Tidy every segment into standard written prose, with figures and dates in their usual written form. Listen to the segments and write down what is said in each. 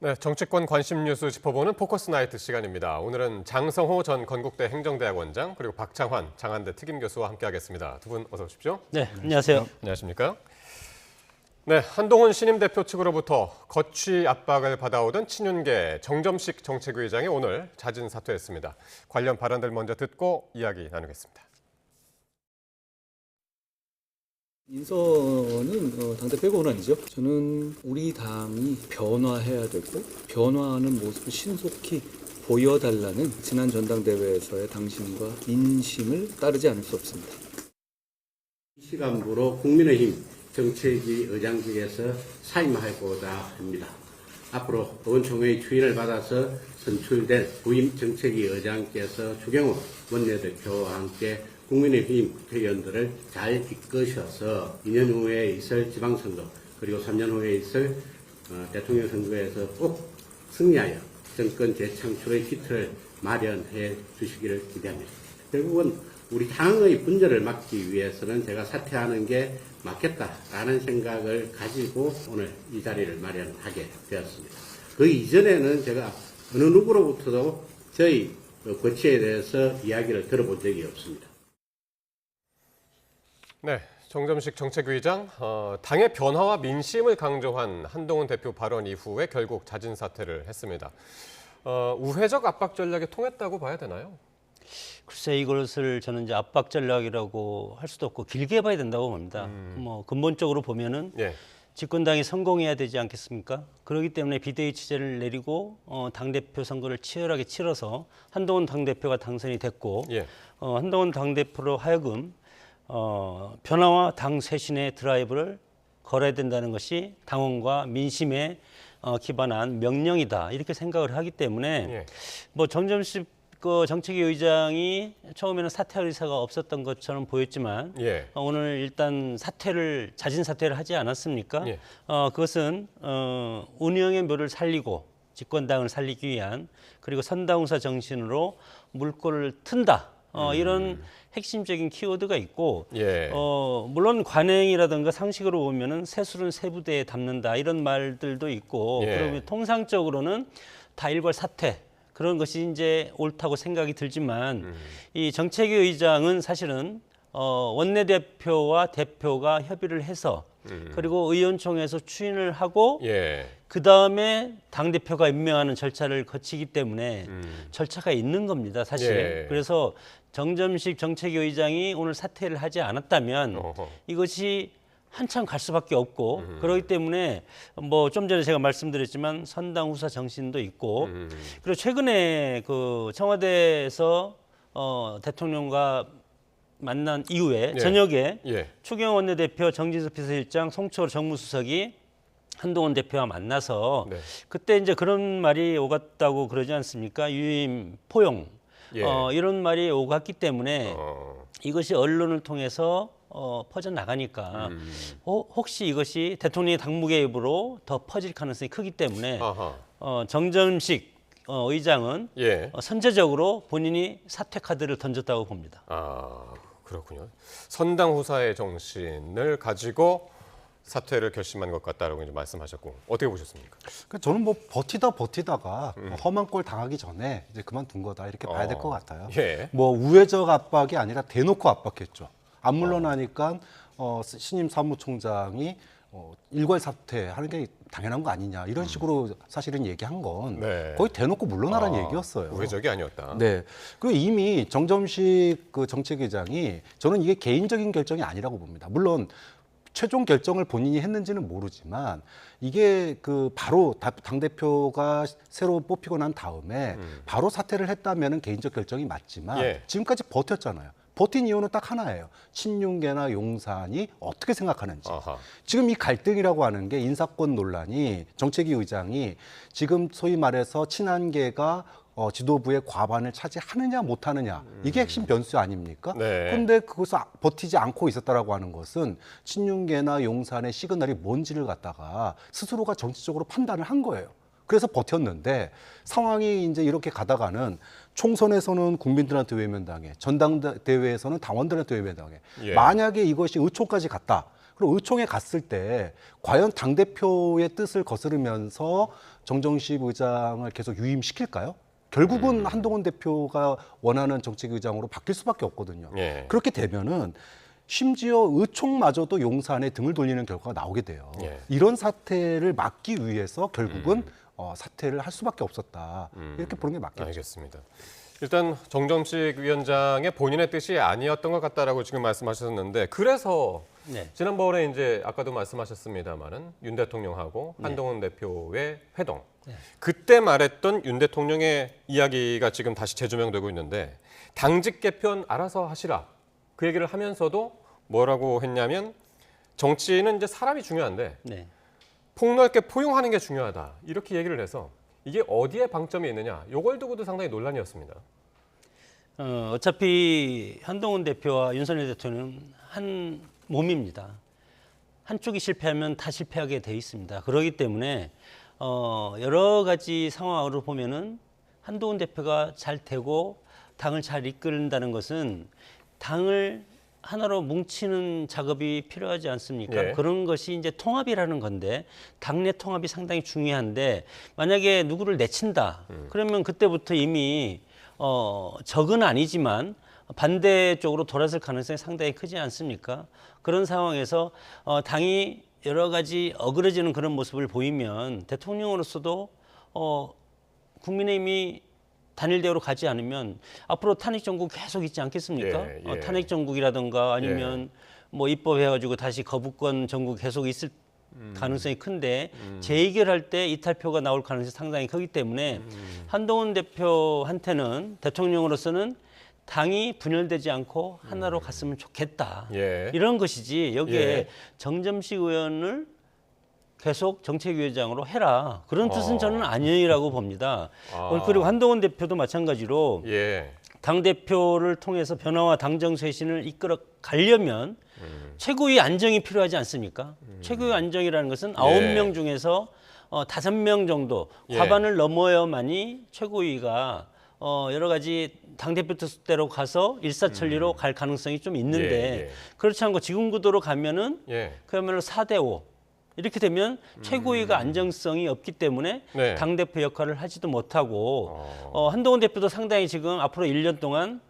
네, 정치권 관심 뉴스 짚어보는 포커스 나이트 시간입니다. 오늘은 장성호 전 건국대 행정대학원장 그리고 박창환 장한대 특임교수와 함께하겠습니다. 두 분 어서 오십시오. 네, 안녕하세요. 안녕하십니까? 네, 한동훈 신임 대표 측으로부터 거취 압박을 받아오던 친윤계 정점식 정책위의장이 오늘 자진 사퇴했습니다. 관련 발언들 먼저 듣고 이야기 나누겠습니다. 인선은 당대표 권한이죠. 저는 우리 당이 변화해야 되고 변화하는 모습을 신속히 보여달라는 지난 전당대회에서의 당신과 민심을 따르지 않을 수 없습니다. 시간부로 국민의힘 정책위 의장직에서 사임하고자 합니다. 앞으로 의원총회의 추인을 받아서 선출된 부임 정책위 의장께서 추경호 원내대표와 함께 국민의힘 국회의원들을 잘 이끄셔서 2년 후에 있을 지방선거 그리고 3년 후에 있을 대통령 선거에서 꼭 승리하여 정권 재창출의 기틀을 마련해 주시기를 기대합니다. 결국은 우리 당의 분열을 막기 위해서는 제가 사퇴하는 게 맞겠다라는 생각을 가지고 오늘 이 자리를 마련하게 되었습니다. 그 이전에는 제가 어느 누구로부터도 저희 거취에 대해서 이야기를 들어본 적이 없습니다. 네, 정점식 정책위의장, 당의 변화와 민심을 강조한 한동훈 대표 발언 이후에 결국 자진 사퇴를 했습니다. 우회적 압박 전략에 통했다고 봐야 되나요? 글쎄 이것을 저는 이제 압박 전략이라고 할 수도 없고 길게 봐야 된다고 봅니다. 뭐 근본적으로 보면은 예. 집권당이 성공해야 되지 않겠습니까? 그렇기 때문에 비대위 체제를 내리고 당대표 선거를 치열하게 치러서 한동훈 당대표가 당선이 됐고 예. 한동훈 당대표로 하여금 변화와 당 쇄신의 드라이브를 걸어야 된다는 것이 당원과 민심에 기반한 명령이다 이렇게 생각을 하기 때문에 예. 뭐 정점식 정책위 의장이 처음에는 사퇴할 의사가 없었던 것처럼 보였지만 예. 오늘 일단 자진 사퇴를 하지 않았습니까? 예. 그것은 운영의 묘를 살리고 집권당을 살리기 위한 그리고 선당후사 정신으로 물꼬를 튼다. 이런 핵심적인 키워드가 있고 예. 물론 관행이라든가 상식으로 보면은 새술은 새부대에 담는다 이런 말들도 있고 예. 그러면 통상적으로는 다 일괄 사퇴 그런 것이 이제 옳다고 생각이 들지만 이 정책위 의장은 사실은 원내대표와 대표가 협의를 해서 그리고 의원총회에서 추인을 하고 예. 그 다음에 당 대표가 임명하는 절차를 거치기 때문에 절차가 있는 겁니다, 사실. 예. 그래서 정점식 정책위 의장이 오늘 사퇴를 하지 않았다면 어허. 이것이 한참 갈 수밖에 없고 그렇기 때문에 뭐 좀 전에 제가 말씀드렸지만 선당후사 정신도 있고 그리고 최근에 그 청와대에서 대통령과 만난 이후에 예. 저녁에 예. 추경호 원내대표, 정진석 비서실장, 송철 정무수석이 한동훈 대표와 만나서 네. 그때 이제 그런 말이 오갔다고 그러지 않습니까? 유임 포용 예. 이런 말이 오갔기 때문에 이것이 언론을 통해서 퍼져 나가니까 혹시 이것이 대통령의 당무개입으로 더 퍼질 가능성이 크기 때문에 아하. 정점식 의장은 예. 선제적으로 본인이 사퇴 카드를 던졌다고 봅니다. 아, 그렇군요. 선당 후사의 정신을 가지고 사퇴를 결심한 것 같다라고 이제 말씀하셨고 어떻게 보셨습니까? 그러니까 저는 뭐 버티다가 험한 꼴 당하기 전에 이제 그만둔 거다 이렇게 봐야 될 것 같아요. 예. 뭐 우회적 압박이 아니라 대놓고 압박했죠. 안 물러나니까 신임 사무총장이 일괄 사퇴하는 게 당연한 거 아니냐 이런 식으로 사실은 얘기한 건 네. 거의 대놓고 물러나라는 얘기였어요. 우회적이 아니었다. 네. 그리고 이미 정점식 그 정책위장이 저는 이게 개인적인 결정이 아니라고 봅니다. 물론 최종 결정을 본인이 했는지는 모르지만 이게 그 바로 당대표가 새로 뽑히고 난 다음에 바로 사퇴를 했다면은 개인적 결정이 맞지만 예. 지금까지 버텼잖아요. 버틴 이유는 딱 하나예요. 친윤계나 용산이 어떻게 생각하는지. 아하. 지금 이 갈등이라고 하는 게 인사권 논란이 정책위 의장이 지금 소위 말해서 친한계가 지도부의 과반을 차지하느냐 못하느냐 이게 핵심 변수 아닙니까? 네. 그런데 그것을 버티지 않고 있었다라고 하는 것은 친윤계나 용산의 시그널이 뭔지를 갖다가 스스로가 정치적으로 판단을 한 거예요. 그래서 버텼는데 상황이 이제 이렇게 가다가는 총선에서는 국민들한테 외면당해, 전당대회에서는 당원들한테 외면당해. 예. 만약에 이것이 의총까지 갔다. 그리고 의총에 갔을 때 과연 당대표의 뜻을 거스르면서 정정식 의장을 계속 유임시킬까요? 결국은 한동훈 대표가 원하는 정책위의장으로 바뀔 수밖에 없거든요. 예. 그렇게 되면은 심지어 의총마저도 용산에 등을 돌리는 결과가 나오게 돼요. 예. 이런 사태를 막기 위해서 결국은 사퇴를 할 수밖에 없었다. 이렇게 보는 게 맞겠죠. 알겠습니다. 일단 정점식 위원장의 본인의 뜻이 아니었던 것 같다라고 지금 말씀하셨는데 그래서 네. 지난번에 이제 아까도 말씀하셨습니다만은 윤 대통령하고 네. 한동훈 대표의 회동 그때 말했던 윤 대통령의 이야기가 지금 다시 재조명되고 있는데 당직 개편 알아서 하시라 그 얘기를 하면서도 뭐라고 했냐면 정치는 이제 사람이 중요한데 네. 폭넓게 포용하는 게 중요하다 이렇게 얘기를 해서 이게 어디에 방점이 있느냐 이걸 두고도 상당히 논란이었습니다. 어차피 한동훈 대표와 윤석열 대통령은 한 몸입니다. 한쪽이 실패하면 다 실패하게 돼 있습니다. 그렇기 때문에 여러 가지 상황으로 보면은 한동훈 대표가 잘 되고 당을 잘 이끌는다는 것은 당을 하나로 뭉치는 작업이 필요하지 않습니까? 예. 그런 것이 이제 통합이라는 건데 당내 통합이 상당히 중요한데 만약에 누구를 내친다 그러면 그때부터 이미 적은 아니지만 반대쪽으로 돌아설 가능성이 상당히 크지 않습니까? 그런 상황에서 당이 여러 가지 어그러지는 그런 모습을 보이면 대통령으로서도 국민의힘이 단일 대우로 가지 않으면 앞으로 탄핵 정국 계속 있지 않겠습니까? 예, 예. 탄핵 정국이라든가 아니면 뭐 입법해가지고 다시 거부권 정국 계속 있을 가능성이 큰데 재의결할 때 이탈표가 나올 가능성이 상당히 크기 때문에 한동훈 대표한테는 대통령으로서는 당이 분열되지 않고 하나로 갔으면 좋겠다. 예. 이런 것이지 여기에 예. 정점식 의원을 계속 정책위원장으로 해라. 그런 뜻은 저는 아니라고 봅니다. 그리고 한동훈 대표도 마찬가지로 예. 당대표를 통해서 변화와 당정 쇄신을 이끌어 가려면 최고의 안정이 필요하지 않습니까? 최고의 안정이라는 것은 9명 중에서 5명 정도 예. 과반을 넘어야만이 최고위가 여러 가지 당대표 뜻대로 가서 일사천리로 갈 가능성이 좀 있는데 예, 예. 그렇지 않고 지금 구도로 가면은 예. 그야말로 4대5 이렇게 되면 최고위가 안정성이 없기 때문에 네. 당대표 역할을 하지도 못하고 한동훈 대표도 상당히 지금 앞으로 1년 동안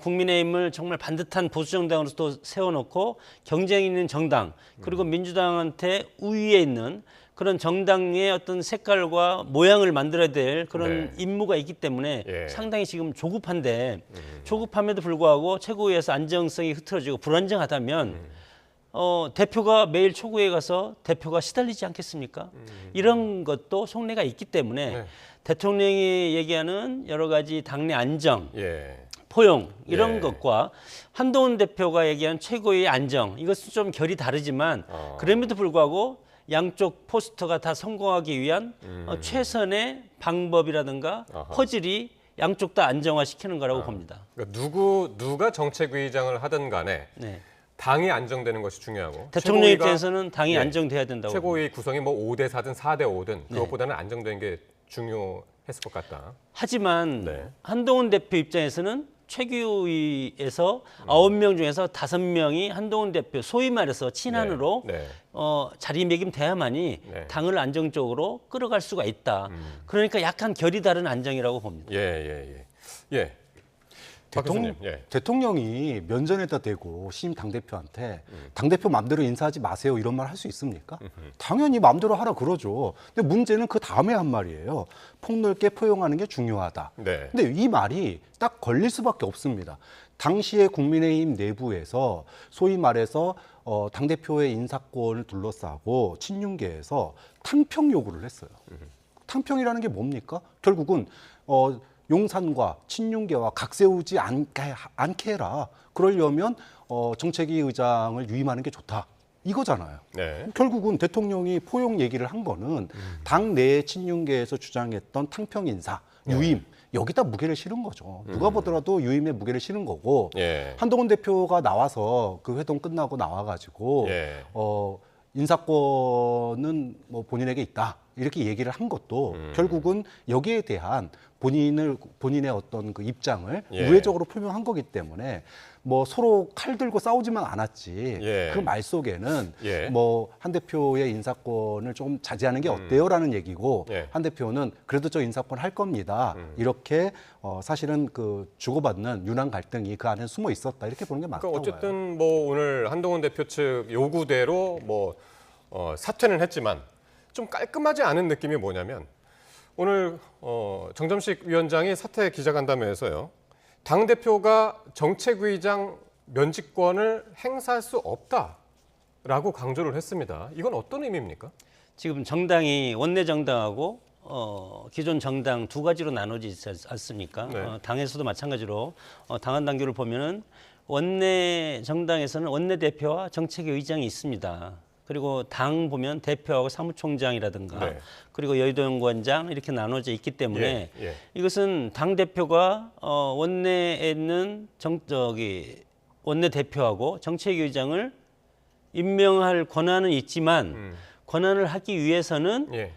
국민의힘을 정말 반듯한 보수정당으로 또 세워놓고 경쟁 있는 정당 그리고 민주당한테 우위에 있는 그런 정당의 어떤 색깔과 모양을 만들어야 될 그런 네. 임무가 있기 때문에 예. 상당히 지금 조급한데 조급함에도 불구하고 최고위에서 안정성이 흐트러지고 불안정하다면 대표가 매일 초구에 가서 대표가 시달리지 않겠습니까? 이런 것도 속내가 있기 때문에 네. 대통령이 얘기하는 여러 가지 당내 안정, 예. 포용 이런 예. 것과 한동훈 대표가 얘기한 최고의 안정 이것은 좀 결이 다르지만 그럼에도 불구하고 양쪽 포스터가 다 성공하기 위한 최선의 방법이라든가 아하. 퍼즐이 양쪽 다 안정화시키는 거라고 봅니다. 그러니까 누가 정책위의장을 하든 간에 네. 당이 안정되는 것이 중요하고 대통령 최고위가- 입장에서는 당이 예. 안정돼야 된다고 봅니다. 최고위 구성이 뭐 5대 4든 4대 5든 그것보다는 안정된 게 중요했을 것 같다. 하지만 네. 한동훈 대표 입장에서는 최고위에서 9명 중에서 5명이 한동훈 대표 소위 말해서 친한으로 네. 자리매김돼야만이 네. 당을 안정적으로 끌어갈 수가 있다. 그러니까 약간 결이 다른 안정이라고 봅니다. 예. 박 교수님. 예. 대통령이 면전에다 대고 신임 당대표한테 당대표 마음대로 인사하지 마세요 이런 말 할 수 있습니까? 당연히 마음대로 하라 그러죠. 근데 문제는 그 다음에 한 말이에요. 폭넓게 포용하는 게 중요하다. 네. 근데 이 말이 딱 걸릴 수밖에 없습니다. 당시에 국민의힘 내부에서 소위 말해서 당대표의 인사권을 둘러싸고 친윤계에서 탕평 요구를 했어요. 탕평이라는 게 뭡니까? 결국은 용산과 친윤계와 각세우지 않게 해라. 그러려면 정책위 의장을 유임하는 게 좋다. 이거잖아요. 네. 결국은 대통령이 포용 얘기를 한 거는 당내 친윤계에서 주장했던 탕평 인사, 유임 여기다 무게를 실은 거죠. 누가 보더라도 유임에 무게를 실은 거고 예. 한동훈 대표가 나와서 그 회동 끝나고 나와가지고 예. 인사권은 뭐 본인에게 있다. 이렇게 얘기를 한 것도 결국은 여기에 대한 본인의 어떤 그 입장을 예. 우회적으로 표명한 거기 때문에 뭐 서로 칼 들고 싸우지만 않았지. 예. 그 말 속에는 예. 뭐 한 대표의 인사권을 좀 자제하는 게 어때요라는 얘기고 예. 한 대표는 그래도 저 인사권 할 겁니다. 이렇게 사실은 그 주고받는 윤한 갈등이 그 안에 숨어 있었다 이렇게 보는 게 맞다고 그러니까 봐요. 어쨌든 뭐 오늘 한동훈 대표 측 요구대로 뭐 사퇴는 했지만 좀 깔끔하지 않은 느낌이 뭐냐면 오늘 정점식 위원장이 사퇴 기자간담회에서요. 당 대표가 정책위의장 면직권을 행사할 수 없다라고 강조를 했습니다. 이건 어떤 의미입니까? 지금 정당이 원내 정당하고 기존 정당 두 가지로 나눠지지 않습니까? 네. 당에서도 마찬가지로 당헌 당규를 보면은 원내 정당에서는 원내 대표와 정책위 의장이 있습니다. 그리고 당 보면 대표하고 사무총장이라든가 네. 그리고 여의도연구원장 이렇게 나눠져 있기 때문에 예. 이것은 당 대표가 원내에 있는 원내 대표하고 정책위 의장을 임명할 권한은 있지만 권한을 하기 위해서는 예.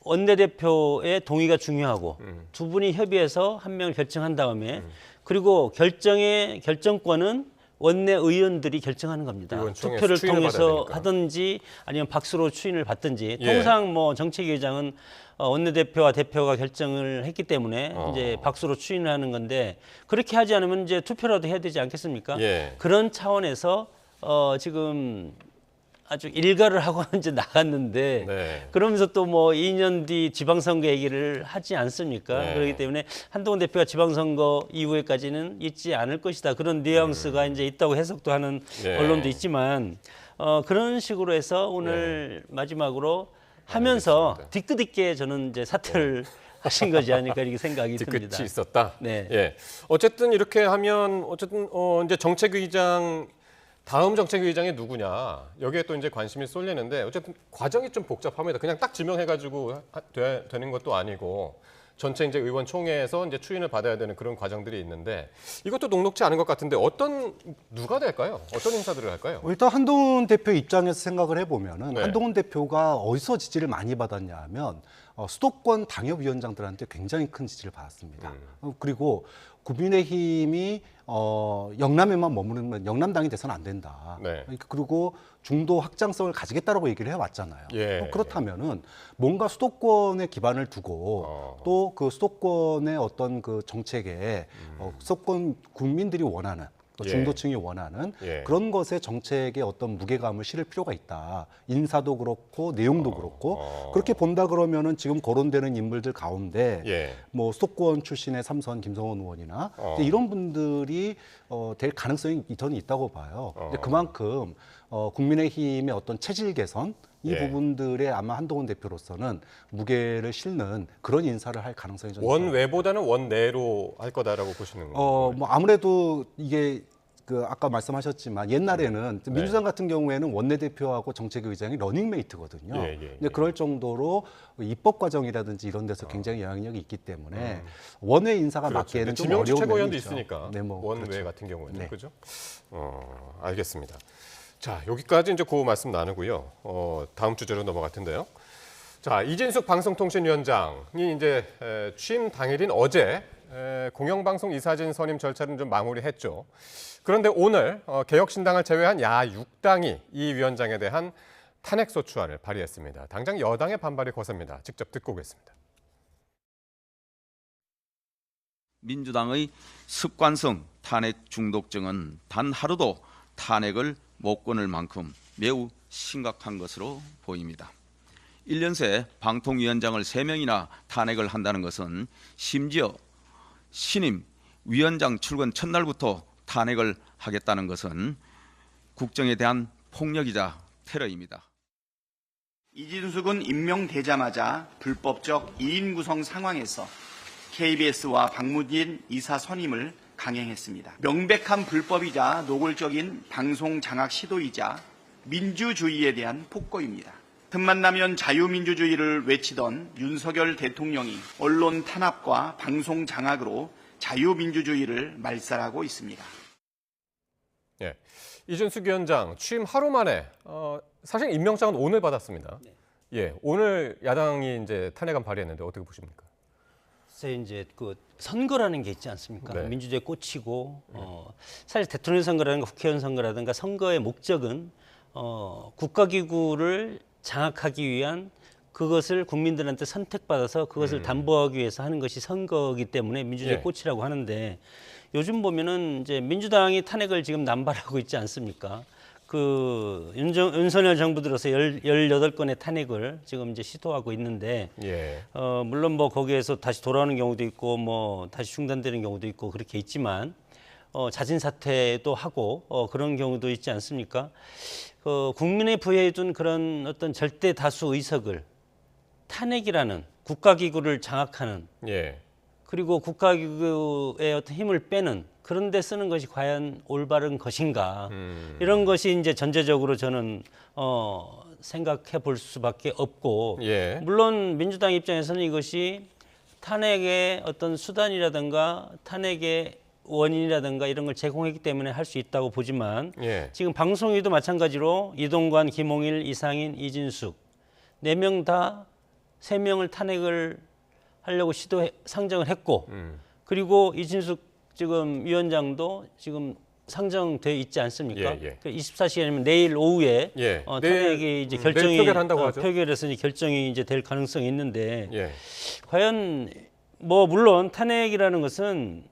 원내대표의 동의가 중요하고 두 분이 협의해서 한 명을 결정한 다음에 그리고 결정권은 원내 의원들이 결정하는 겁니다. 의원총회에서 투표를 추인을 통해서 받아야 되니까. 하든지 아니면 박수로 추인을 받든지 예. 통상 뭐 정책위의장은 원내대표와 대표가 결정을 했기 때문에 이제 박수로 추인을 하는 건데 그렇게 하지 않으면 이제 투표라도 해야 되지 않겠습니까? 예. 그런 차원에서 지금 아주 일가를 하고 이제 나갔는데 네. 그러면서 또 뭐 2년 뒤 지방선거 얘기를 하지 않습니까? 네. 그렇기 때문에 한동훈 대표가 지방선거 이후에까지는 있지 않을 것이다. 그런 뉘앙스가 이제 있다고 해석도 하는 네. 언론도 있지만 그런 식으로 해서 오늘 마지막으로 하면서 알겠습니다. 뒤끝있게 저는 이제 사퇴를 하신 거지 않을까 이렇게 생각이 듭니다. 뒤끝이 있었다. 네. 예. 어쨌든 이렇게 하면 어쨌든 이제 정책위의장 다음 정책위의장이 누구냐 여기에 또 이제 관심이 쏠리는데 어쨌든 과정이 좀 복잡합니다. 그냥 딱 지명해가지고 되는 것도 아니고 전체 이제 의원총회에서 이제 추인을 받아야 되는 그런 과정들이 있는데 이것도 녹록지 않은 것 같은데 누가 될까요? 어떤 인사들을 할까요? 일단 한동훈 대표 입장에서 생각을 해보면은 네. 한동훈 대표가 어디서 지지를 많이 받았냐 하면 수도권 당협위원장들한테 굉장히 큰 지지를 받았습니다. 그리고 국민의힘이 영남에만 머무르면 영남당이 돼서는 안 된다. 네. 그리고 중도 확장성을 가지겠다라고 얘기를 해왔잖아요. 예. 그렇다면은 뭔가 수도권에 기반을 두고 또 그 수도권의 어떤 그 정책에 수도권 국민들이 원하는 또 예. 중도층이 원하는 예. 그런 것에 정책에 어떤 무게감을 실을 필요가 있다. 인사도 그렇고 내용도 그렇고 그렇게 본다 그러면은 지금 거론되는 인물들 가운데 예. 뭐 수도권 출신의 삼선 김성원 의원이나 이제 이런 분들이 될 가능성이 저는 있다고 봐요. 근데 그만큼 국민의힘의 어떤 체질 개선 이 예. 부분들에 아마 한동훈 대표로서는 무게를 실는 그런 인사를 할 가능성이 좀 있어요. 원외보다는 원내로 할 거다라고 보시는 거예요? 뭐 아무래도 이게 그 아까 말씀하셨지만 옛날에는 민주당 같은 경우에는 원내대표하고 정책위의장이 러닝메이트거든요. 예, 예, 예. 근데 그럴 정도로 입법 과정이라든지 이런 데서 굉장히 영향력이 있기 때문에 원외 인사가 그렇죠. 맡기에는 좀 지명직 어려운 최고위원도 면이 있죠. 있으니까 네, 뭐 원외 그렇죠. 같은 경우에는 네. 그죠? 알겠습니다. 자 여기까지 이제 그 말씀 나누고요. 다음 주제로 넘어갈 텐데요. 자 이진숙 방송통신위원장이 이제 취임 당일인 어제 공영방송 이사진 선임 절차는 좀 마무리했죠. 그런데 오늘 개혁신당을 제외한 야 6당이 이 위원장에 대한 탄핵소추안을 발의했습니다. 당장 여당의 반발이 거셉니다. 직접 듣고 오겠습니다. 민주당의 습관성 탄핵 중독증은 단 하루도 탄핵을 못 끊을 만큼 매우 심각한 것으로 보입니다. 1년 새 방통위원장을 3명이나 탄핵을 한다는 것은 심지어 신임 위원장 출근 첫날부터 탄핵을 하겠다는 것은 국정에 대한 폭력이자 테러입니다. 이진숙은 임명되자마자 불법적 2인 구성 상황에서 KBS와 박무진 이사 선임을 강행했습니다. 명백한 불법이자 노골적인 방송 장악 시도이자 민주주의에 대한 폭거입니다. 틈만 나면 자유민주주의를 외치던 윤석열 대통령이 언론 탄압과 방송 장악으로 자유민주주의를 말살하고 있습니다. 예, 이준숙 위원장 취임 하루 만에 사실 임명장은 오늘 받았습니다. 예, 오늘 야당이 이제 탄핵안 발의했는데 어떻게 보십니까? 글쎄 이제 그 선거라는 게 있지 않습니까? 네. 민주주의에 꽂히고 사실 대통령 선거라든가 국회의원 선거라든가 선거의 목적은 국가기구를 장악하기 위한 그것을 국민들한테 선택받아서 그것을 담보하기 위해서 하는 것이 선거이기 때문에 민주주의의 예. 꽃이라고 하는데 요즘 보면은 이제 민주당이 탄핵을 지금 남발하고 있지 않습니까? 그 윤석열 정부 들어서 18건의 탄핵을 지금 이제 시도하고 있는데 예. 물론 뭐 거기에서 다시 돌아오는 경우도 있고 뭐 다시 중단되는 경우도 있고 그렇게 있지만 자진 사퇴도 하고 그런 경우도 있지 않습니까? 국민에 부여해둔 그런 어떤 절대 다수 의석을 탄핵이라는 국가기구를 장악하는 예. 그리고 국가기구의 어떤 힘을 빼는 그런 데 쓰는 것이 과연 올바른 것인가 이런 것이 이제 전제적으로 저는 생각해 볼 수밖에 없고 예. 물론 민주당 입장에서는 이것이 탄핵의 어떤 수단이라든가 탄핵의 원인이라든가 이런 걸 제공했기 때문에 할 수 있다고 보지만 예. 지금 방송위도 마찬가지로 이동관, 김홍일, 이상인, 이진숙 4명 다 3명을 탄핵을 하려고 상정을 했고 그리고 이진숙 지금 위원장도 지금 상정돼 있지 않습니까? 예, 예. 24시간이면 내일 오후에 예. 탄핵이 이제 내일 결정이 표결한다고 하죠. 표결해서 이제 결정이 이제 될 가능성이 있는데 예. 과연 뭐 물론 탄핵이라는 것은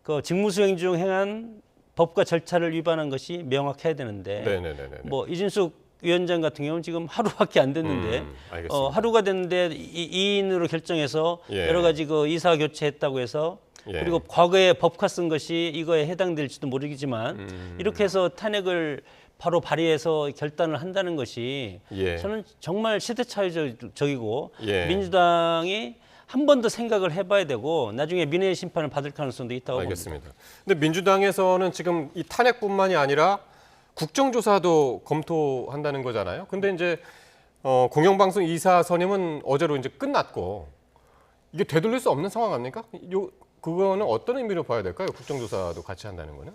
그 직무수행 중 행한 법과 절차를 위반한 것이 명확해야 되는데 네네네네. 뭐 이진숙 위원장 같은 경우는 지금 하루밖에 안 됐는데 알겠습니다. 하루가 됐는데 2인으로 결정해서 예. 여러 가지 그 이사 교체했다고 해서 예. 그리고 과거에 법화 쓴 것이 이거에 해당될지도 모르겠지만 이렇게 해서 탄핵을 바로 발의해서 결단을 한다는 것이 예. 저는 정말 시대차별적이고 예. 민주당이 한 번 더 생각을 해봐야 되고 나중에 민의의 심판을 받을 가능성도 있다고 봅니다. 알겠습니다. 근데 민주당에서는 지금 이 탄핵뿐만이 아니라 국정조사도 검토한다는 거잖아요. 근데 이제 공영방송 이사 선임은 어제로 이제 끝났고 이게 되돌릴 수 없는 상황 아닙니까? 그거는 어떤 의미로 봐야 될까요? 국정조사도 같이 한다는 거는?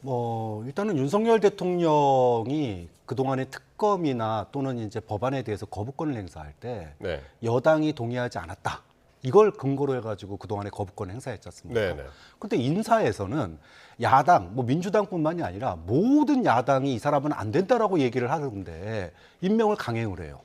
일단은 윤석열 대통령이 그동안의 특검이나 또는 이제 법안에 대해서 거부권을 행사할 때 네. 여당이 동의하지 않았다. 이걸 근거로 해가지고 그동안에 거부권을 행사했지 않습니까? 네네. 근데 인사에서는 야당, 뭐 민주당뿐만이 아니라 모든 야당이 이 사람은 안 된다라고 얘기를 하는데 임명을 강행을 해요.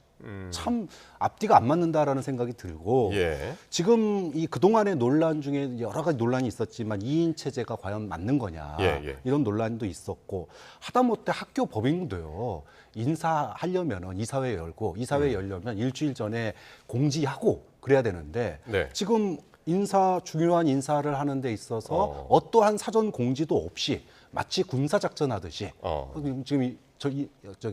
참 앞뒤가 안 맞는다라는 생각이 들고 예. 지금 이 그동안의 논란 중에 여러 가지 논란이 있었지만 2인 체제가 과연 맞는 거냐 예. 이런 논란도 있었고 하다못해 학교 법인도요 인사하려면은 이사회 열고 이사회 열려면 일주일 전에 공지하고 그래야 되는데 네. 지금 중요한 인사를 하는 데 있어서 어떠한 사전 공지도 없이 마치 군사 작전하듯이 지금 저기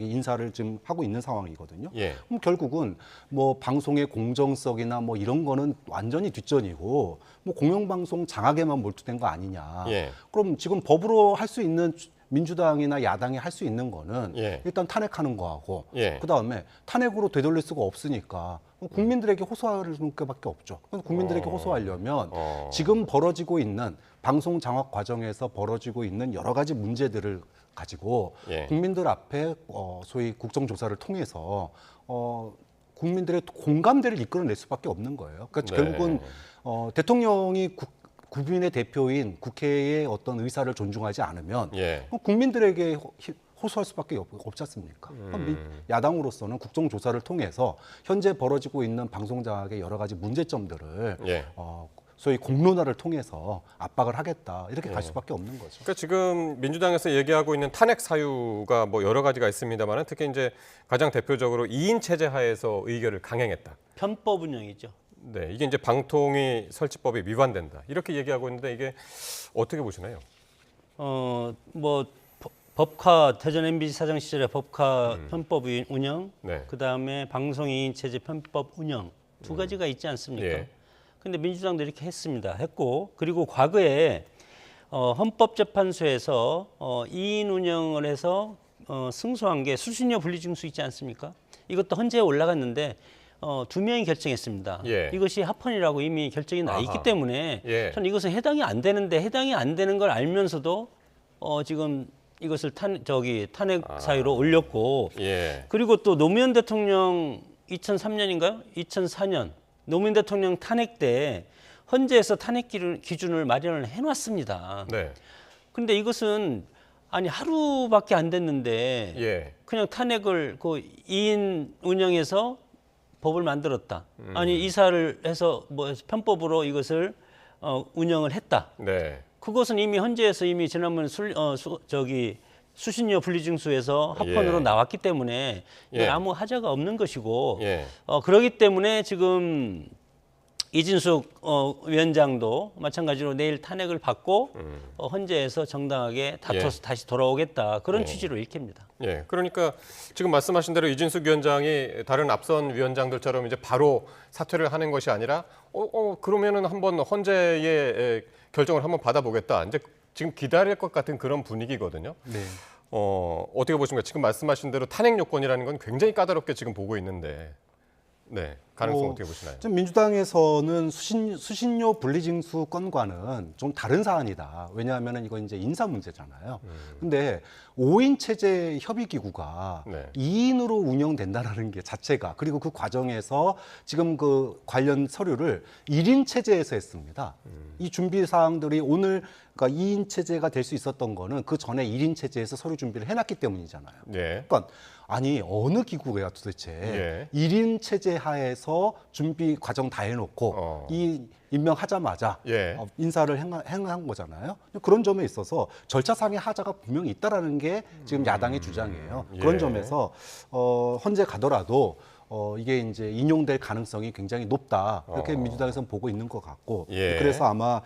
인사를 지금 하고 있는 상황이거든요. 예. 그럼 결국은 뭐 방송의 공정성이나 뭐 이런 거는 완전히 뒷전이고 뭐 공영방송 장악에만 몰두된 거 아니냐. 예. 그럼 지금 법으로 할 수 있는 민주당이나 야당이 할 수 있는 거는 예. 일단 탄핵하는 거하고 예. 그다음에 탄핵으로 되돌릴 수가 없으니까 국민들에게 호소할 수밖에 없죠. 그래서 국민들에게 호소하려면 지금 벌어지고 있는 방송 장악 과정에서 벌어지고 있는 여러 가지 문제들을 가지고 예. 국민들 앞에 소위 국정조사를 통해서 국민들의 공감대를 이끌어낼 수밖에 없는 거예요. 그러니까 네. 결국은 대통령이 국민의 대표인 국회의 어떤 의사를 존중하지 않으면 예. 국민들에게 호소할 수밖에 없지 않습니까? 야당으로서는 국정조사를 통해서 현재 벌어지고 있는 방송 장악의 여러 가지 문제점들을 예. 소위 공론화를 통해서 압박을 하겠다 이렇게 갈 수밖에 없는 거죠. 그러니까 지금 민주당에서 얘기하고 있는 탄핵 사유가 뭐 여러 가지가 있습니다만 특히 이제 가장 대표적으로 2인 체제 하에서 의결을 강행했다. 편법 운영이죠. 네, 이게 이제 방통위 설치법이 위반된다. 이렇게 얘기하고 있는데 이게 어떻게 보시나요? 뭐 법카 대전 MBC 사장 시절에 법카 편법 운영, 네. 그다음에 방송인 체제 편법 운영 두 가지가 있지 않습니까? 예. 근데 민주당도 이렇게 했고 그리고 과거에 헌법재판소에서 2인 운영을 해서 승소한 게 수신료 분리징수 있지 않습니까? 이것도 헌재에 올라갔는데 2명이 결정했습니다. 예. 이것이 합헌이라고 이미 결정이 나 있기 때문에 예. 저는 이것은 해당이 안 되는 걸 알면서도 지금 이것을 탄핵 사유로 올렸고 예. 그리고 또 노무현 대통령 2003년인가요? 2004년 노무현 대통령 탄핵 때 헌재에서 탄핵 기준을 마련을 해놨습니다. 네. 근데 이것은 아니 하루밖에 안 됐는데 예. 그냥 탄핵을 그 2인 운영해서 법을 만들었다. 아니 이사를 해서 뭐 편법으로 이것을 운영을 했다. 네. 그것은 이미 헌재에서 이미 지난번 수신료 분리징수에서 합헌으로 예. 나왔기 때문에 예. 아무 하자가 없는 것이고 예. 그렇기 때문에 지금 이진숙 위원장도 마찬가지로 내일 탄핵을 받고 헌재에서 정당하게 다퉈서 다시 돌아오겠다 그런 취지로 읽힙니다. 예. 그러니까 지금 말씀하신 대로 이진숙 위원장이 다른 앞선 위원장들처럼 이제 바로 사퇴를 하는 것이 아니라 그러면은 한번 헌재의 결정을 한번 받아보겠다. 이제 지금 기다릴 것 같은 그런 분위기거든요. 네. 어떻게 보십니까? 지금 말씀하신 대로 탄핵 요건이라는 건 굉장히 까다롭게 지금 보고 있는데, 네, 가능성 어떻게 보시나요? 좀 민주당에서는 수신료 분리징수 건과는 좀 다른 사안이다. 왜냐하면 이거 이제 인사 문제잖아요. 근데 5인 체제 협의기구가 네. 2인으로 운영된다는 게 자체가 그리고 그 과정에서 지금 그 관련 서류를 1인 체제에서 했습니다. 이 준비 사항들이 오늘 그러니까 2인 체제가 될 수 있었던 거는 그 전에 1인 체제에서 서류 준비를 해놨기 때문이잖아요. 예. 그러니까 아니 어느 기구가 도대체 예. 1인 체제 하에서 준비 과정 다 해놓고 이 임명하자마자 예. 인사를 행한 거잖아요. 그런 점에 있어서 절차상의 하자가 분명히 있다라는 게 지금 야당의 주장이에요. 그런 예. 점에서 헌재 가더라도 이게 이제 인용될 가능성이 굉장히 높다. 이렇게 민주당에서는 보고 있는 것 같고 예. 그래서 아마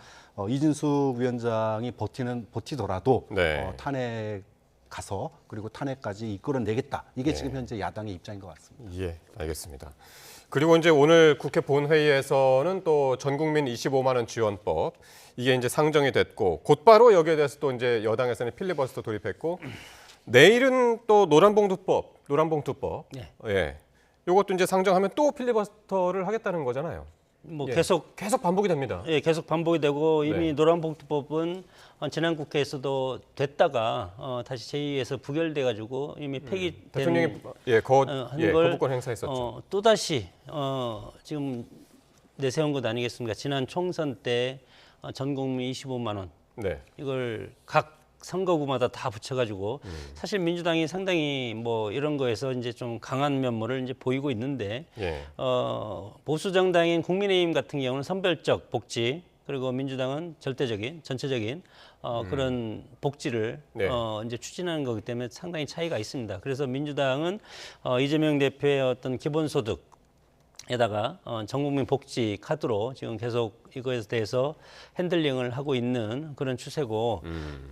이진숙 위원장이 버티더라도 네. 탄핵 가서 그리고 탄핵까지 이끌어내겠다. 이게 예. 지금 현재 야당의 입장인 것 같습니다. 예, 알겠습니다. 그리고 이제 오늘 국회 본회의에서는 또 전국민 25만 원 지원법 이게 이제 상정이 됐고 곧바로 여기에 대해서 또 이제 여당에서는 필리버스터 돌입했고 내일은 또 노란봉투법. 네. 예. 이것도 이제 상정하면 또 필리버스터를 하겠다는 거잖아요. 뭐 예. 계속 반복이 됩니다. 예, 계속 반복이 되고 이미 네. 노란봉투법은 지난 국회에서도 됐다가 다시 제2에서 부결돼 가지고 이미 폐기된 대통령이 하는 걸 거부권 행사했었죠. 또 다시 지금 내세운 것 아니겠습니까? 지난 총선 때 전 국민 25만 원 네. 이걸 각 선거구마다 다 붙여가지고 사실 민주당이 상당히 뭐 이런 거에서 이제 좀 강한 면모를 이제 보이고 있는데 예. 보수 정당인 국민의힘 같은 경우는 선별적 복지 그리고 민주당은 절대적인 전체적인 그런 복지를 네. 이제 추진하는 거기 때문에 상당히 차이가 있습니다. 그래서 민주당은 이재명 대표의 어떤 기본소득 에다가 전국민 복지 카드로 지금 계속 이거에 대해서 핸들링을 하고 있는 그런 추세고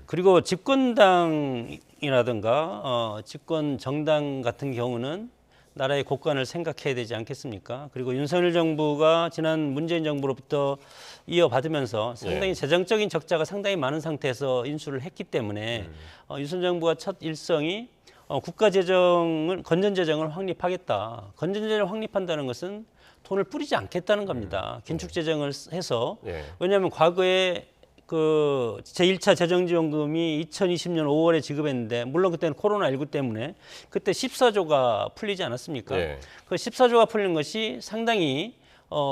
그리고 집권당이라든가 집권 정당 같은 경우는 나라의 곳간을 생각해야 되지 않겠습니까? 그리고 윤석열 정부가 지난 문재인 정부로부터 이어받으면서 상당히 예. 재정적인 적자가 상당히 많은 상태에서 인수를 했기 때문에 윤석열 정부가 첫 일성이 국가 재정을 건전 재정을 확립하겠다. 건전 재정을 확립한다는 것은 돈을 뿌리지 않겠다는 겁니다. 긴축 재정을 해서 예. 왜냐하면 과거에 그 제1차 재정지원금이 2020년 5월에 지급했는데 물론 그때는 코로나19 때문에 그때 14조가 풀리지 않았습니까? 예. 그 14조가 풀린 것이 상당히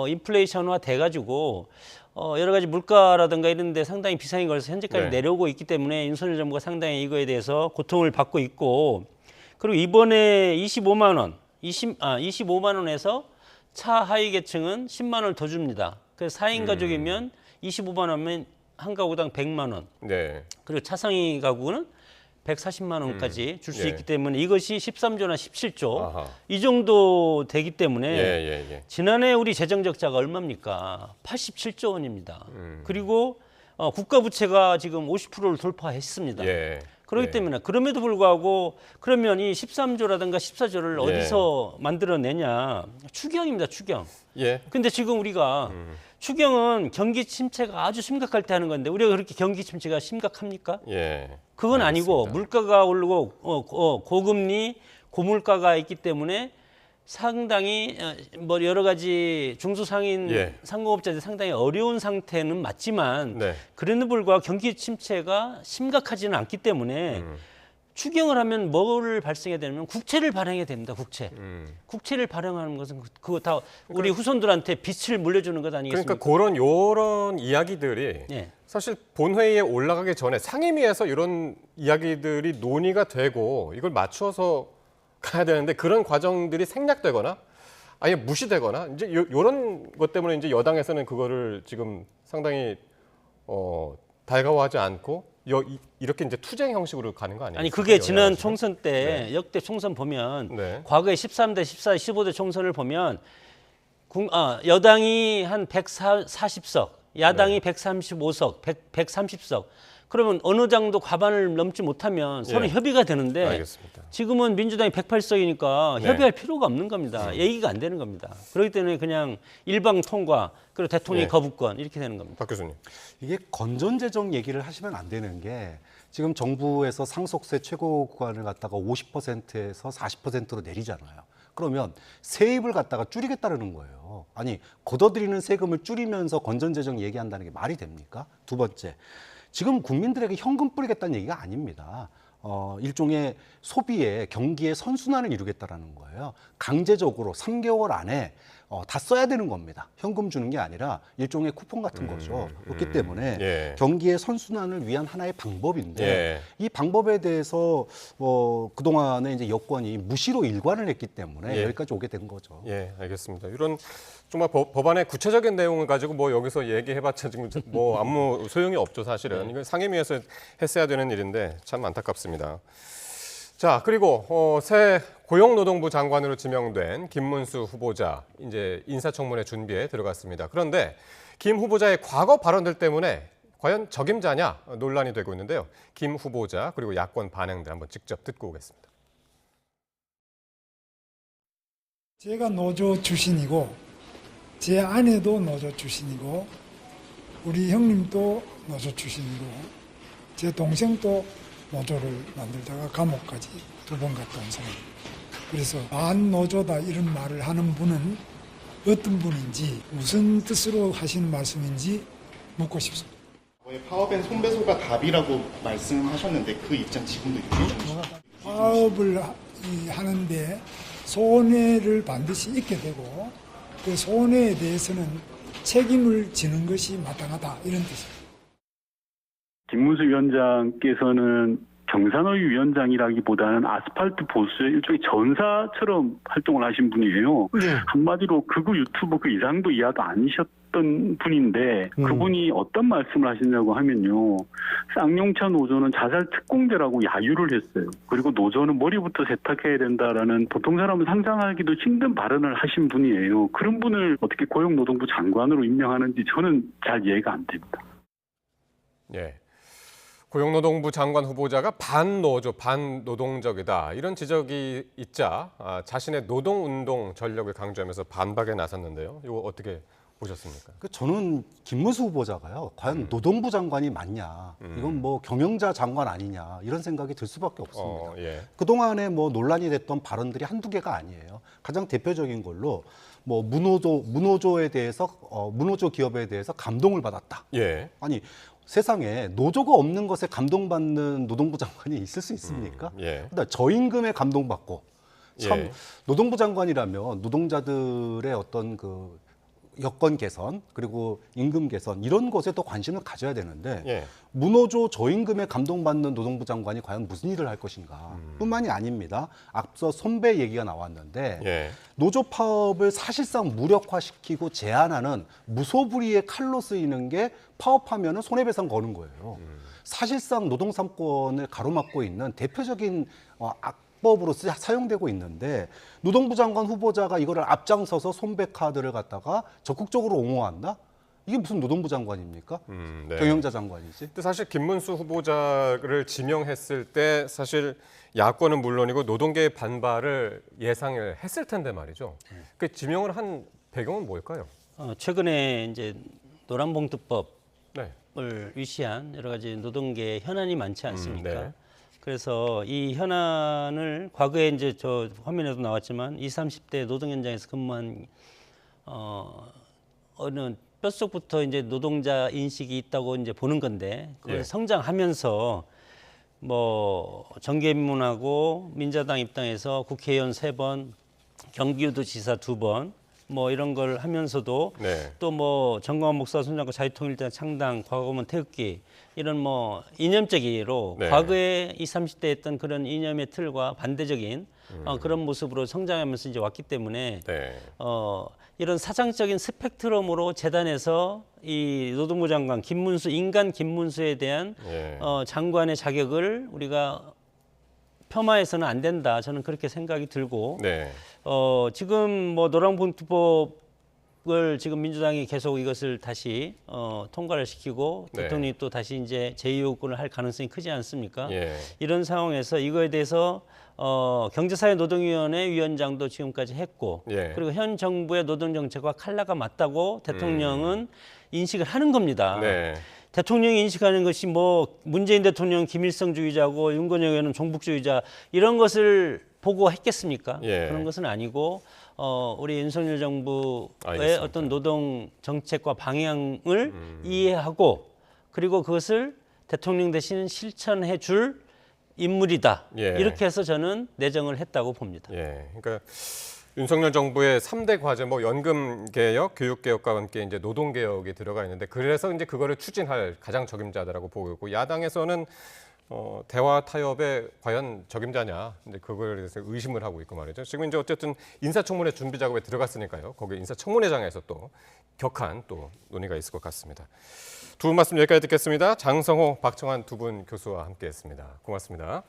인플레이션화 돼가지고 여러 가지 물가라든가 이런 데 상당히 비상이 걸려서 현재까지 네. 내려오고 있기 때문에 윤석열 정부가 상당히 이거에 대해서 고통을 받고 있고 그리고 이번에 25만 원에서 차하위 계층은 10만 원을 더 줍니다. 그래서 4인 가족이면 25만 원이면 한 가구당 100만 원. 네. 그리고 차상위 가구는 140만 원까지 줄 수 예. 있기 때문에 이것이 13조나 17조 아하. 이 정도 되기 때문에 예. 지난해 우리 재정 적자가 얼마입니까? 87조 원입니다. 그리고 국가 부채가 지금 50%를 돌파했습니다. 예. 그렇기 예. 때문에 그럼에도 불구하고 그러면 이 13조라든가 14조를 예. 어디서 만들어내냐? 추경입니다, 추경. 예. 근데 지금 우리가 추경은 경기 침체가 아주 심각할 때 하는 건데 우리가 그렇게 경기 침체가 심각합니까? 예. 그건 아니고 알겠습니다. 물가가 오르고 고금리, 고물가가 있기 때문에 상당히 뭐 여러 가지 중소상인 예. 상공업자들 상당히 어려운 상태는 맞지만 네. 그럼에도 불구하고 경기 침체가 심각하지는 않기 때문에 추경을 하면 뭐를 발생해야 되냐면 국채를 발행해야 됩니다. 국채. 국채를 발행하는 것은 그거 다 우리 후손들한테 빚을 물려주는 것 아니겠습니까? 그러니까 요런 이야기들이 예. 사실 본회의에 올라가기 전에 상임위에서 이런 이야기들이 논의가 되고 이걸 맞추어서 가야 되는데 그런 과정들이 생략되거나 아예 무시되거나 이제 요런 것 때문에 이제 여당에서는 그거를 지금 상당히 달가워하지 않고 이렇게 이제 투쟁 형식으로 가는 거 아니에요? 아니 그게 지난 여야가 지금? 총선 때 네. 역대 총선 보면 네. 과거에 13대, 14, 15대 총선을 보면 여당이 한 140석, 야당이 135석, 130석. 그러면 어느 정도 과반을 넘지 못하면 서로 예. 협의가 되는데 알겠습니다. 지금은 민주당이 108석이니까 네. 협의할 필요가 없는 겁니다. 얘기가 안 되는 겁니다. 그렇기 때문에 그냥 일방 통과 그리고 대통령이 예. 거부권 이렇게 되는 겁니다. 박 교수님. 이게 건전재정 얘기를 하시면 안 되는 게 지금 정부에서 상속세 최고 구간을 갖다가 50%에서 40%로 내리잖아요. 그러면 세입을 갖다가 줄이겠다는 거예요. 아니 걷어들이는 세금을 줄이면서 건전재정 얘기한다는 게 말이 됩니까? 두 번째, 지금 국민들에게 현금 뿌리겠다는 얘기가 아닙니다. 일종의 소비에 경기의 선순환을 이루겠다라는 거예요. 강제적으로 3개월 안에 다 써야 되는 겁니다. 현금 주는 게 아니라 일종의 쿠폰 같은 거죠. 그렇기 때문에 예. 경기의 선순환을 위한 하나의 방법인데 예. 이 방법에 대해서 그동안에 이제 여권이 무시로 일관을 했기 때문에 예. 여기까지 오게 된 거죠. 예, 알겠습니다. 이런 정말 법안의 구체적인 내용을 가지고 뭐 여기서 얘기해봤자 지금 뭐 아무 소용이 없죠, 사실은. 이건 상임위에서 했어야 되는 일인데 참 안타깝습니다. 자, 그리고 새 고용노동부 장관으로 지명된 김문수 후보자 이제 인사청문회 준비에 들어갔습니다. 그런데 김 후보자의 과거 발언들 때문에 과연 적임자냐 논란이 되고 있는데요. 김 후보자 그리고 야권 반응들 한번 직접 듣고 오겠습니다. 제가 노조 출신이고 제 아내도 노조 출신이고 우리 형님도 노조 출신이고 제 동생도 노조를 만들다가 감옥까지 2번 갔다 온 사람입니다. 그래서 반노조다 이런 말을 하는 분은 어떤 분인지 무슨 뜻으로 하시는 말씀인지 묻고 싶습니다. 파업엔 손배소가 답이라고 말씀하셨는데 그 입장 지금도 유지해 주시죠? 파업을 하는데 손해를 반드시 입게 되고 그 손해에 대해서는 책임을 지는 것이 마땅하다 이런 뜻입니다. 김문수 위원장께서는 경산의 위원장이라기보다는 아스팔트 보수의 일종의 전사처럼 활동을 하신 분이에요. 한마디로 극우 유튜버 그 이상도 이하도 아니셨던 분인데 그분이 어떤 말씀을 하시냐고 하면요. 쌍용차 노조는 자살 특공대라고 야유를 했어요. 그리고 노조는 머리부터 세탁해야 된다라는 보통 사람은 상상하기도 힘든 발언을 하신 분이에요. 그런 분을 어떻게 고용노동부 장관으로 임명하는지 저는 잘 이해가 안 됩니다. 예. 고용노동부 장관 후보자가 반노조, 반노동적이다 이런 지적이 있자 자신의 노동운동 전력을 강조하면서 반박에 나섰는데요. 이거 어떻게 보셨습니까? 저는 김문수 후보자가요. 과연 노동부 장관이 맞냐? 이건 뭐 경영자 장관 아니냐? 이런 생각이 들 수밖에 없습니다. 예. 그동안에 뭐 논란이 됐던 발언들이 한두 개가 아니에요. 가장 대표적인 걸로 뭐 무노조에 대해서 무노조 기업에 대해서 감동을 받았다. 예. 아니 세상에 노조가 없는 것에 감동받는 노동부 장관이 있을 수 있습니까? 예. 그러니까 저임금에 감동받고 참 예. 노동부 장관이라면 노동자들의 어떤 그 여건 개선 그리고 임금 개선 이런 것에 더 관심을 가져야 되는데 예. 무노조 저임금에 감동받는 노동부 장관이 과연 무슨 일을 할 것인가 뿐만이 아닙니다. 앞서 손배 얘기가 나왔는데 예. 노조 파업을 사실상 무력화시키고 제한하는 무소불위의 칼로 쓰이는 게 파업하면 손해배상 거는 거예요. 사실상 노동 3권을 가로막고 있는 대표적인 악법으로 사용되고 있는데 노동부 장관 후보자가 이거를 앞장서서 손배 카드를 갖다가 적극적으로 옹호한다? 이게 무슨 노동부 장관입니까? 네. 경영자 장관이지. 근데 사실 김문수 후보자를 지명했을 때 사실 야권은 물론이고 노동계의 반발을 예상을 했을 텐데 말이죠. 그 지명을 한 배경은 뭘까요? 최근에 이제 노란봉투법을 네. 위시한 여러 가지 노동계 현안이 많지 않습니까? 네. 그래서 이 현안을 과거에 이제 저 화면에도 나왔지만 20, 30대 노동 현장에서 근무한 어느 뼛속부터 이제 노동자 인식이 있다고 이제 보는 건데 그걸 예. 성장하면서 뭐 정계민문하고 민자당 입당해서 국회의원 3번, 경기도지사 2번 뭐 이런 걸 하면서도 네. 또 뭐 정광훈 목사 손잡고 자유통일당 창당, 과거문 태극기 이런 뭐 이념적으로 네. 과거에 20, 30대 했던 그런 이념의 틀과 반대적인 그런 모습으로 성장하면서 이제 왔기 때문에 네. 이런 사상적인 스펙트럼으로 재단에서 이 노동부 장관 김문수, 인간 김문수에 대한 예. 장관의 자격을 우리가 폄하해서는 안 된다. 저는 그렇게 생각이 들고 네. 지금 뭐 노란봉투법을 지금 민주당이 계속 이것을 다시 통과를 시키고 네. 대통령이 또 다시 이제 제2요구를 할 가능성이 크지 않습니까? 예. 이런 상황에서 이거에 대해서 경제사회노동위원회 위원장도 지금까지 했고 예. 그리고 현 정부의 노동정책과 칼라가 맞다고 대통령은 인식을 하는 겁니다. 네. 대통령이 인식하는 것이 뭐 문재인 대통령 김일성주의자고 윤건영 의원은 종북주의자 이런 것을 보고 했겠습니까? 예. 그런 것은 아니고 우리 윤석열 정부의 알겠습니다. 어떤 노동 정책과 방향을 이해하고 그리고 그것을 대통령 대신 실천해 줄 인물이다. 예. 이렇게 해서 저는 내정을 했다고 봅니다. 예. 그러니까 윤석열 정부의 3대 과제, 뭐 연금 개혁, 교육 개혁과 함께 이제 노동 개혁이 들어가 있는데 그래서 이제 그거를 추진할 가장 적임자다라고 보고 있고 야당에서는 대화 타협에 과연 적임자냐 이제 그거에 대해서 의심을 하고 있고 말이죠. 지금 이제 어쨌든 인사청문회 준비 작업에 들어갔으니까요. 거기 인사청문회장에서 또 격한 또 논의가 있을 것 같습니다. 두 분 말씀 여기까지 듣겠습니다. 장성호, 박청환 두 분 교수와 함께했습니다. 고맙습니다.